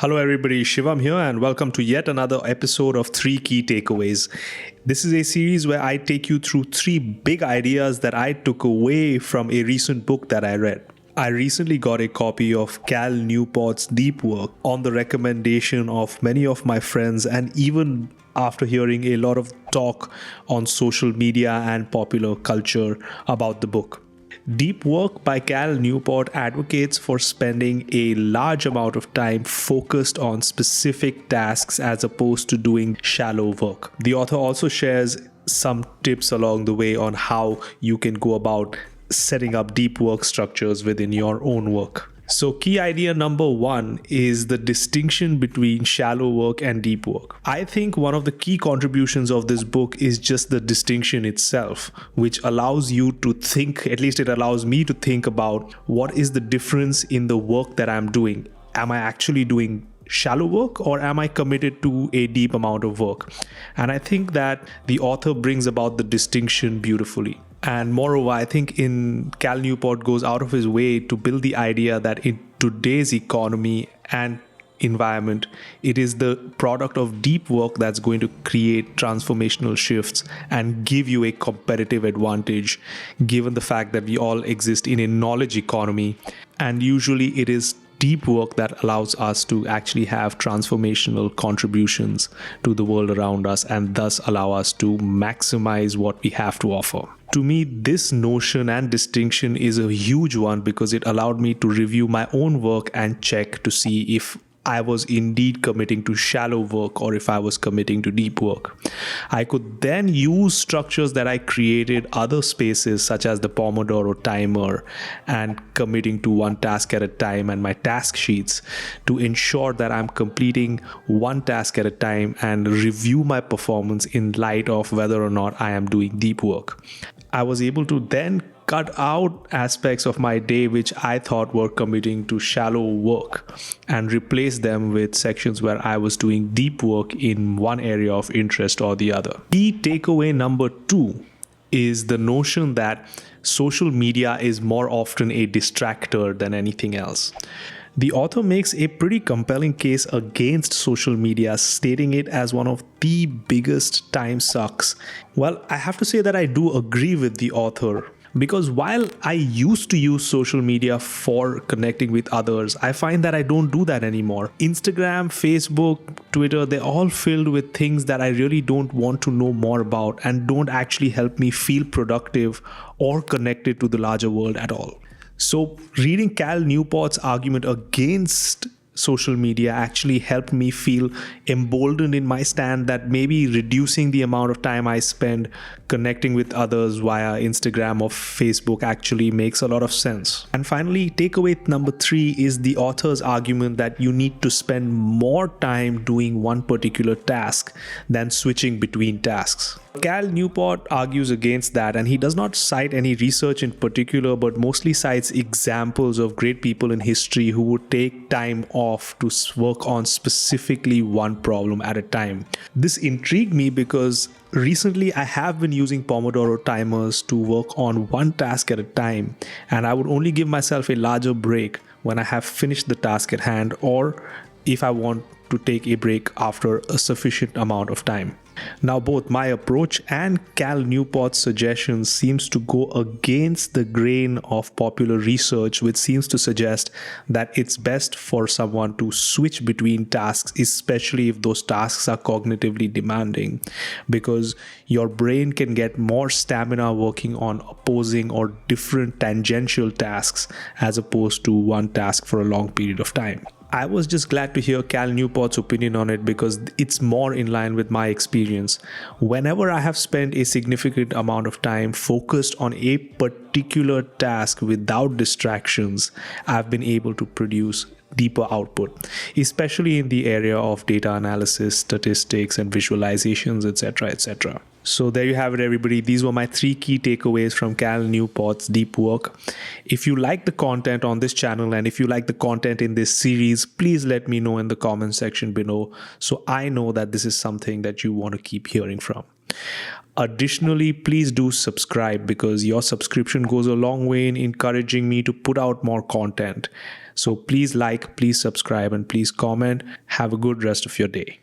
Hello, everybody. Shivam here, and welcome to yet another episode of 3 Key Takeaways. This is a series where I take you through 3 big ideas that I took away from a recent book that I read. I recently got a copy of Cal Newport's Deep Work on the recommendation of many of my friends, and even after hearing a lot of talk on social media and popular culture about the book. Deep Work by Cal Newport advocates for spending a large amount of time focused on specific tasks as opposed to doing shallow work. The author also shares some tips along the way on how you can go about setting up deep work structures within your own work. So key idea number 1 is the distinction between shallow work and deep work. I think one of the key contributions of this book is just the distinction itself, which allows you to think, at least it allows me to think about what is the difference in the work that I'm doing. Am I actually doing shallow work or am I committed to a deep amount of work? And I think that the author brings about the distinction beautifully. And moreover, I think Cal Newport goes out of his way to build the idea that in today's economy and environment, it is the product of deep work that's going to create transformational shifts and give you a competitive advantage, given the fact that we all exist in a knowledge economy. And usually it is deep work that allows us to actually have transformational contributions to the world around us and thus allow us to maximize what we have to offer. To me, this notion and distinction is a huge one because it allowed me to review my own work and check to see if I was indeed committing to shallow work or if I was committing to deep work. I could then use structures that I created, other spaces such as the Pomodoro timer and committing to one task at a time and my task sheets to ensure that I'm completing one task at a time and review my performance in light of whether or not I am doing deep work. I was able to then cut out aspects of my day which I thought were committing to shallow work and replace them with sections where I was doing deep work in one area of interest or the other. Key takeaway number 2 is the notion that social media is more often a distractor than anything else. The author makes a pretty compelling case against social media, stating it as one of the biggest time sucks. Well, I have to say that I do agree with the author. Because while I used to use social media for connecting with others, I find that I don't do that anymore. Instagram, Facebook, Twitter, they're all filled with things that I really don't want to know more about and don't actually help me feel productive or connected to the larger world at all. So reading Cal Newport's argument against social media actually helped me feel emboldened in my stand that maybe reducing the amount of time I spend connecting with others via Instagram or Facebook actually makes a lot of sense. And finally, takeaway number 3 is the author's argument that you need to spend more time doing one particular task than switching between tasks. Cal Newport argues against that, and he does not cite any research in particular, but mostly cites examples of great people in history who would take time off to work on specifically one problem at a time. This intrigued me because recently I have been using Pomodoro timers to work on one task at a time, and I would only give myself a larger break when I have finished the task at hand or if I want to take a break after a sufficient amount of time. Now, both my approach and Cal Newport's suggestions seems to go against the grain of popular research, which seems to suggest that it's best for someone to switch between tasks, especially if those tasks are cognitively demanding, because your brain can get more stamina working on opposing or different tangential tasks as opposed to one task for a long period of time. I was just glad to hear Cal Newport's opinion on it because it's more in line with my experience. Whenever I have spent a significant amount of time focused on a particular task without distractions, I've been able to produce deeper output, especially in the area of data analysis, statistics, and visualizations, etc., etc. So there you have it, everybody. These were my 3 key takeaways from Cal Newport's Deep Work. If you like the content on this channel and if you like the content in this series, please let me know in the comment section below so I know that this is something that you want to keep hearing from. Additionally, please do subscribe because your subscription goes a long way in encouraging me to put out more content. So please like, please subscribe, and please comment. Have a good rest of your day.